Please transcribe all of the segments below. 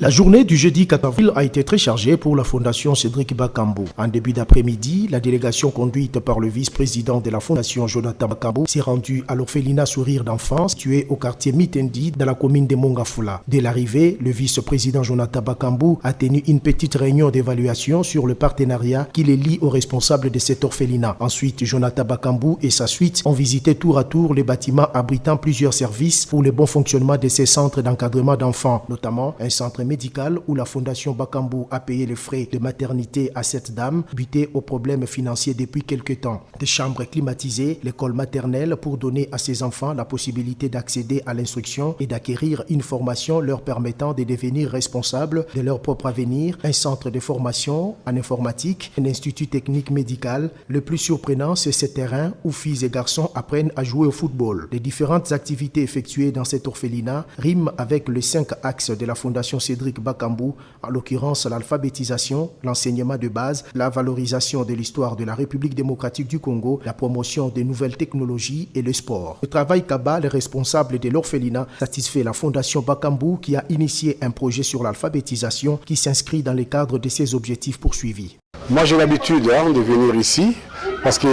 La journée du jeudi 14 avril a été très chargée pour la Fondation Cédric Bakambu. En début d'après-midi, la délégation conduite par le vice-président de la Fondation Jonathan Bakambu s'est rendue à l'orphelinat Sourire d'enfants situé au quartier Mitendi dans la commune de Mongafula. Dès l'arrivée, le vice-président Jonathan Bakambu a tenu une petite réunion d'évaluation sur le partenariat qui les lie aux responsables de cet orphelinat. Ensuite, Jonathan Bakambu et sa suite ont visité tour à tour les bâtiments abritant plusieurs services pour le bon fonctionnement de ces centres d'encadrement d'enfants, notamment un centre médical où la Fondation Bakambu a payé les frais de maternité à cette dame, butée aux problèmes financiers depuis quelques temps. Des chambres climatisées, l'école maternelle pour donner à ces enfants la possibilité d'accéder à l'instruction et d'acquérir une formation leur permettant de devenir responsables de leur propre avenir, un centre de formation en informatique, un institut technique médical. Le plus surprenant, c'est ce terrain où filles et garçons apprennent à jouer au football. Les différentes activités effectuées dans cet orphelinat riment avec les 5 axes de la Fondation Cédric Bakambu, en l'occurrence l'alphabétisation, l'enseignement de base, la valorisation de l'histoire de la République démocratique du Congo, la promotion des nouvelles technologies et le sport. Le travail qu'abat les responsables de l'orphelinat satisfait la Fondation Bakambu qui a initié un projet sur l'alphabétisation qui s'inscrit dans le cadre de ses objectifs poursuivis. Moi j'ai l'habitude de venir ici parce que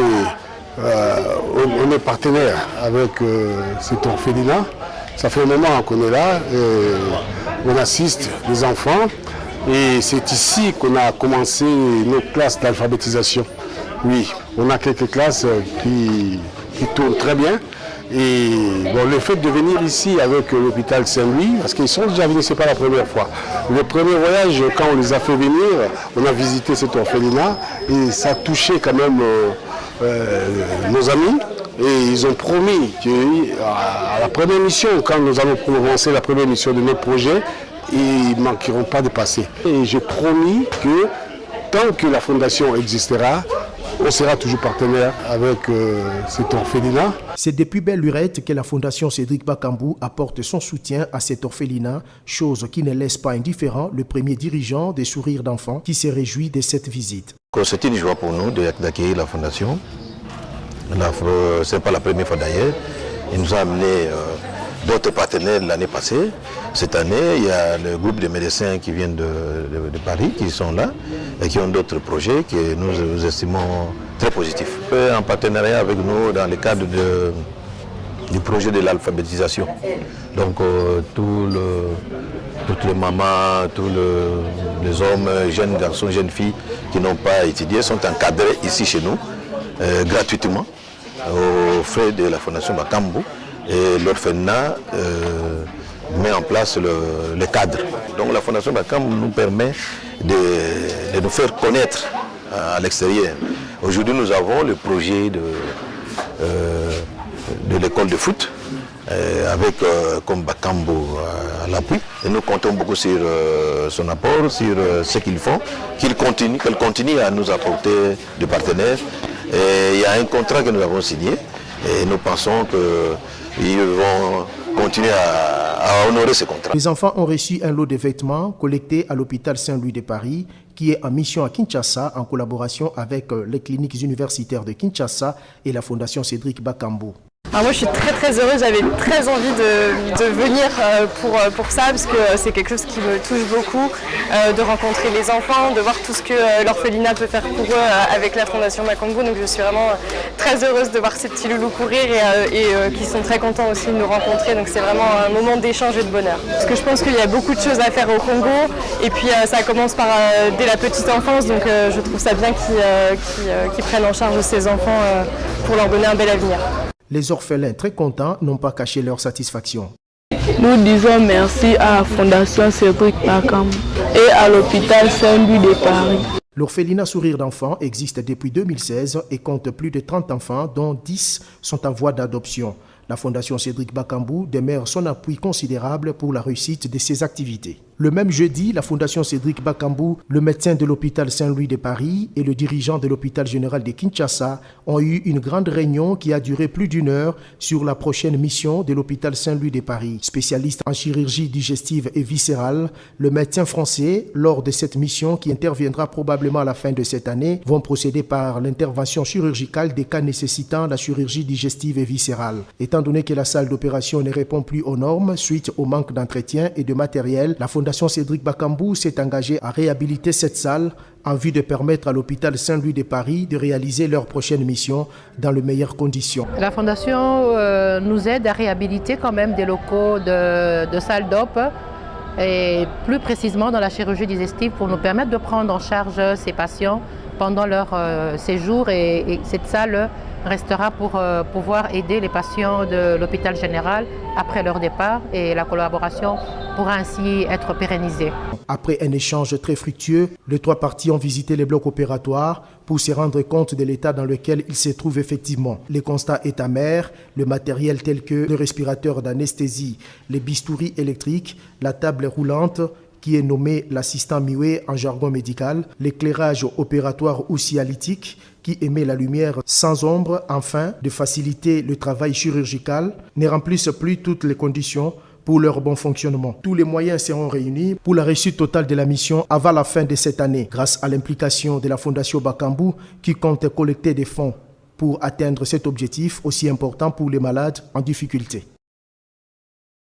on est partenaire avec cet orphelinat. Ça fait un moment qu'on est là, on assiste les enfants et c'est ici qu'on a commencé nos classes d'alphabétisation. Oui, on a quelques classes qui tournent très bien. Et bon, le fait de venir ici avec l'hôpital Saint-Louis, parce qu'ils sont déjà venus, ce n'est pas la première fois. Le premier voyage, quand on les a fait venir, on a visité cet orphelinat et ça a touché quand même nos amis. Et ils ont promis qu'à la première mission, quand nous allons commencer la première mission de notre projet, ils ne manqueront pas de passer. Et j'ai promis que tant que la fondation existera, on sera toujours partenaire avec cet orphelinat. C'est depuis belle lurette que la Fondation Cédric Bakambu apporte son soutien à cet orphelinat, chose qui ne laisse pas indifférent le premier dirigeant des Sourires d'enfants qui se réjouit de cette visite. C'est une joie pour nous d'accueillir la Fondation. Ce n'est pas la première fois d'ailleurs. Il nous a amené d'autres partenaires l'année passée. Cette année, il y a le groupe de médecins qui viennent de Paris qui sont là et qui ont d'autres projets que nous estimons très positifs. En partenariat avec nous dans le cadre du projet de l'alphabétisation. Donc toutes les mamans, tous les hommes, jeunes garçons, jeunes filles qui n'ont pas étudié sont encadrés ici chez nous gratuitement aux frais de la Fondation Bakambu. Et l'orphelinat met en place le cadre. Donc la Fondation Bakambu nous permet de nous faire connaître à l'extérieur. Aujourd'hui, nous avons le projet de l'école de foot avec comme Bakambu à l'appui. Et nous comptons beaucoup sur son apport, sur ce qu'ils font, qu'elle continue à nous apporter des partenaires. Et il y a un contrat que nous avons signé et nous pensons qu'ils vont continuer à honorer ce contrat. Les enfants ont reçu un lot de vêtements collectés à l'hôpital Saint-Louis de Paris qui est en mission à Kinshasa en collaboration avec les cliniques universitaires de Kinshasa et la Fondation Cédric Bakambu. Alors moi je suis très heureuse, j'avais très envie de venir pour ça parce que c'est quelque chose qui me touche beaucoup, de rencontrer les enfants, de voir tout ce que l'orphelinat peut faire pour eux avec la Fondation Bakambu. Donc je suis vraiment très heureuse de voir ces petits loulous courir et qui sont très contents aussi de nous rencontrer. Donc c'est vraiment un moment d'échange et de bonheur. Parce que je pense qu'il y a beaucoup de choses à faire au Congo et puis ça commence par dès la petite enfance. Donc je trouve ça bien qu'ils prennent en charge ces enfants pour leur donner un bel avenir. Les orphelins très contents n'ont pas caché leur satisfaction. Nous disons merci à la Fondation Cédric Bakambu et à l'hôpital Saint-Louis de Paris. L'orphelinat Sourire d'enfants existe depuis 2016 et compte plus de 30 enfants dont 10 sont en voie d'adoption. La Fondation Cédric Bakambu demeure son appui considérable pour la réussite de ses activités. Le même jeudi, la Fondation Cédric Bakambu, le médecin de l'hôpital Saint-Louis de Paris et le dirigeant de l'hôpital général de Kinshasa ont eu une grande réunion qui a duré plus d'1 heure sur la prochaine mission de l'hôpital Saint-Louis de Paris. Spécialiste en chirurgie digestive et viscérale, le médecin français, lors de cette mission qui interviendra probablement à la fin de cette année, vont procéder par l'intervention chirurgicale des cas nécessitant la chirurgie digestive et viscérale. Étant donné que la salle d'opération ne répond plus aux normes suite au manque d'entretien et de matériel, la Fondation Fondation Cédric Bakambu s'est engagée à réhabiliter cette salle en vue de permettre à l'hôpital Saint-Louis de Paris de réaliser leur prochaine mission dans les meilleures conditions. La Fondation nous aide à réhabiliter quand même des locaux de salles d'op et plus précisément dans la chirurgie digestive pour nous permettre de prendre en charge ces patients pendant leur séjour et cette salle restera pour pouvoir aider les patients de l'hôpital général après leur départ et la collaboration pourra ainsi être pérennisée. Après un échange très fructueux, les trois parties ont visité les blocs opératoires pour se rendre compte de l'état dans lequel ils se trouvent effectivement. Le constat est amer, le matériel tel que le respirateur d'anesthésie, les bistouris électriques, la table roulante, qui est nommé l'assistant muet en jargon médical, l'éclairage opératoire ou cialytique qui émet la lumière sans ombre, afin de faciliter le travail chirurgical, ne remplissent plus toutes les conditions pour leur bon fonctionnement. Tous les moyens seront réunis pour la réussite totale de la mission avant la fin de cette année, grâce à l'implication de la Fondation Bakambu qui compte collecter des fonds pour atteindre cet objectif aussi important pour les malades en difficulté.